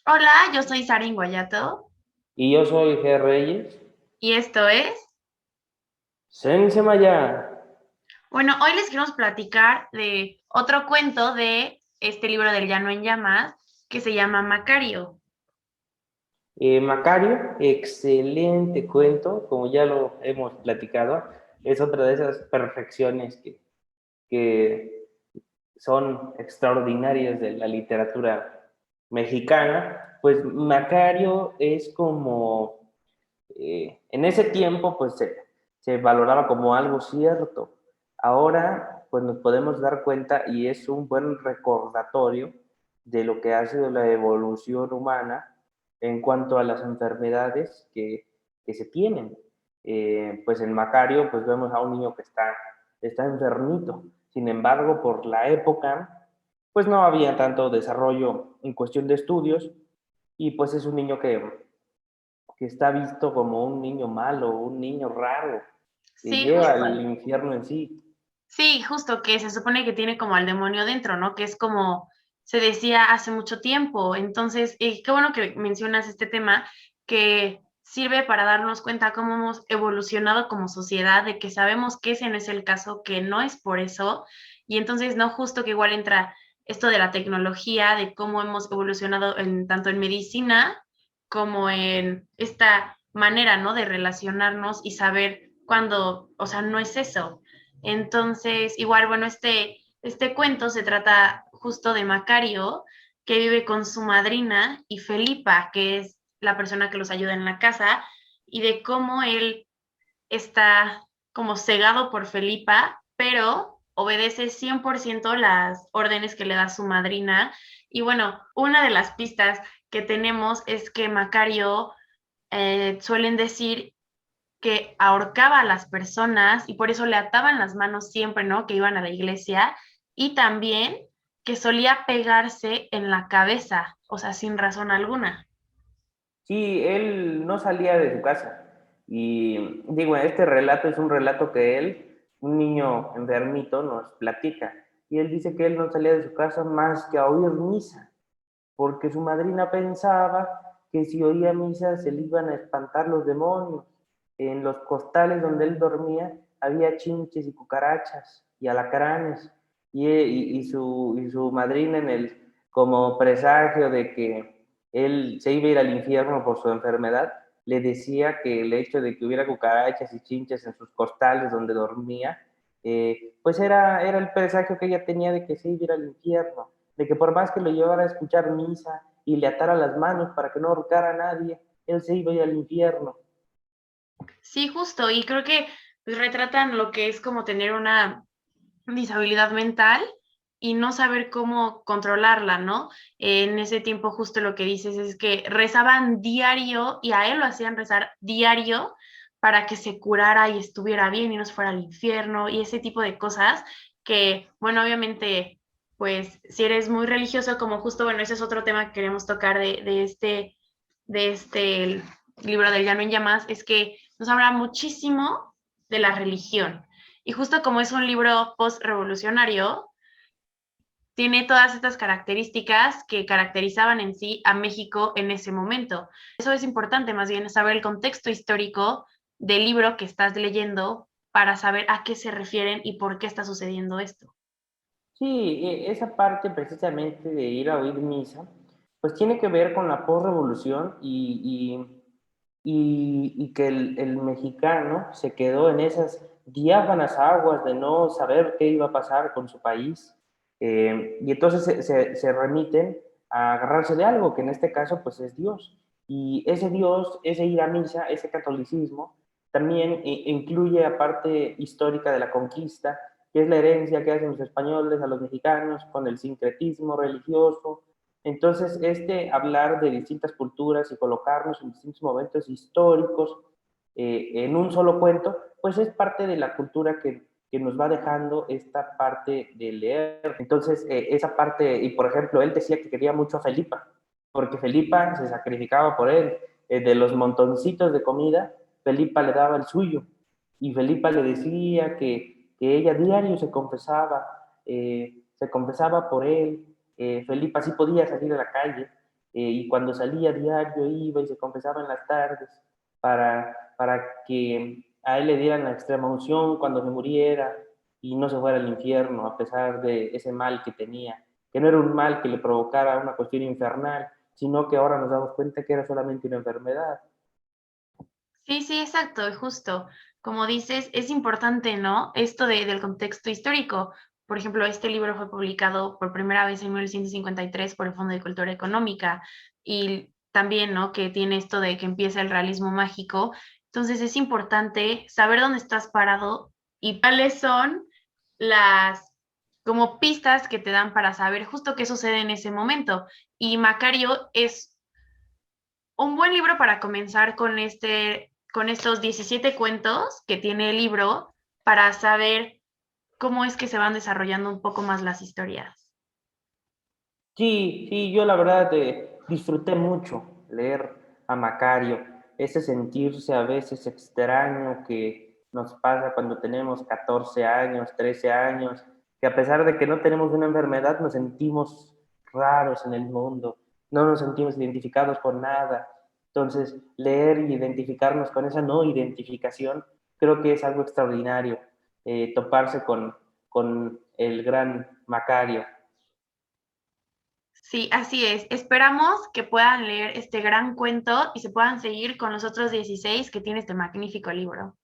Hola, yo soy Sara Guayato Y yo soy G. Reyes. y esto es, Sense Maya. bueno, hoy les queremos platicar de otro cuento de este libro del Llano en Llamas que se llama Macario. Macario, excelente cuento, como ya lo hemos platicado, es otra de esas perfecciones que son extraordinarias de la literatura mexicana. Pues Macario es como, en ese tiempo, pues se valoraba como algo cierto. Ahora, pues nos podemos dar cuenta y es un buen recordatorio de lo que ha sido la evolución humana en cuanto a las enfermedades que se tienen. Pues en Macario, pues vemos a un niño que está enfermito. Sin embargo, por la época, pues no había tanto desarrollo en cuestión de estudios y pues es un niño que está visto como un niño malo, un niño raro, que Sí, lleva justo. el infierno en sí. Sí, justo que se supone que tiene como al demonio dentro, ¿no? Que es como se decía hace mucho tiempo. Entonces, qué bueno que mencionas este tema que sirve para darnos cuenta cómo hemos evolucionado como sociedad, de que sabemos que ese no es el caso, que no es por eso. Y entonces, no justo que igual entra esto de la tecnología, de cómo hemos evolucionado en, tanto en medicina como en esta manera, ¿no? De relacionarnos y saber cuándo, o sea, no es eso. Entonces, igual, bueno, este cuento se trata justo de Macario, que vive con su madrina, y Felipa, que es la persona que los ayuda en la casa, y de cómo él está como cegado por Felipa, pero obedece 100% las órdenes que le da su madrina. Y bueno, una de las pistas que tenemos es que Macario, suelen decir que ahorcaba a las personas y por eso le ataban las manos siempre, ¿no? Que iban a la iglesia y también que solía pegarse en la cabeza, o sea, sin razón alguna. Sí, él no salía de su casa. Y digo, este relato es un relato que él, un niño enfermito, nos platica. Y él dice que él no salía de su casa más que a oír misa, porque su madrina pensaba que si oía misa se le iban a espantar los demonios. En los costales donde él dormía había chinches y cucarachas y alacranes, y su madrina en el como presagio de que él se iba a ir al infierno por su enfermedad, le decía que el hecho de que hubiera cucarachas y chinches en sus costales donde dormía, pues era el presagio que ella tenía de que se iba a ir al infierno, de que por más que lo llevara a escuchar misa y le atara las manos para que no ahorcara a nadie, él se iba a ir al infierno. Sí, justo, y creo que pues, retratan lo que es como tener una disabilidad mental y no saber cómo controlarla, ¿no? En ese tiempo justo lo que dices es que rezaban diario y a él lo hacían rezar diario para que se curara y estuviera bien y no se fuera al infierno y ese tipo de cosas que, bueno, obviamente, pues si eres muy religioso, como justo, bueno, ese es otro tema que queremos tocar de este libro del Llano en Llamas, es que nos habla muchísimo de la religión. Y justo como es un libro post-revolucionario, tiene todas estas características que caracterizaban en sí a México en ese momento. Eso es importante, más bien, saber el contexto histórico del libro que estás leyendo para saber a qué se refieren y por qué está sucediendo esto. Sí, esa parte precisamente de ir a oír misa, pues tiene que ver con la posrevolución y que el mexicano se quedó en esas diáfanas aguas de no saber qué iba a pasar con su país. Y entonces se remiten a agarrarse de algo, que en este caso pues es Dios. Y ese Dios, ese ir a misa, ese catolicismo, también incluye aparte histórica de la conquista, que es la herencia que hacen los españoles a los mexicanos con el sincretismo religioso. Entonces, hablar de distintas culturas y colocarnos en distintos momentos históricos en un solo cuento, pues es parte de la cultura que nos va dejando esta parte de leer. Entonces, esa parte, y por ejemplo, él decía que quería mucho a Felipa, porque Felipa se sacrificaba por él. De los montoncitos de comida, Felipa le daba el suyo, y Felipa le decía que ella diario se confesaba por él. Felipa sí podía salir a la calle, y cuando salía a diario iba y se confesaba en las tardes para que a él le dieran la extrema unción cuando se muriera y no se fuera al infierno a pesar de ese mal que tenía, que no era un mal que le provocara una cuestión infernal, sino que ahora nos damos cuenta que era solamente una enfermedad. Sí, sí, exacto, justo. Como dices, es importante, ¿no? Esto del contexto histórico. Por ejemplo, este libro fue publicado por primera vez en 1953 por el Fondo de Cultura Económica y también, ¿no? Que tiene esto de que empieza el realismo mágico. Entonces es importante saber dónde estás parado y cuáles son las como pistas que te dan para saber justo qué sucede en ese momento. Y Macario es un buen libro para comenzar con estos 17 cuentos que tiene el libro para saber cómo es que se van desarrollando un poco más las historias. Sí, sí, yo la verdad disfruté mucho leer a Macario, ese sentirse a veces extraño que nos pasa cuando tenemos 14 años, 13 años, que a pesar de que no tenemos una enfermedad nos sentimos raros en el mundo, no nos sentimos identificados con nada. Entonces, leer y identificarnos con esa no identificación creo que es algo extraordinario, toparse con el gran Macario. Sí, así es. Esperamos que puedan leer este gran cuento y se puedan seguir con los otros 16 que tiene este magnífico libro.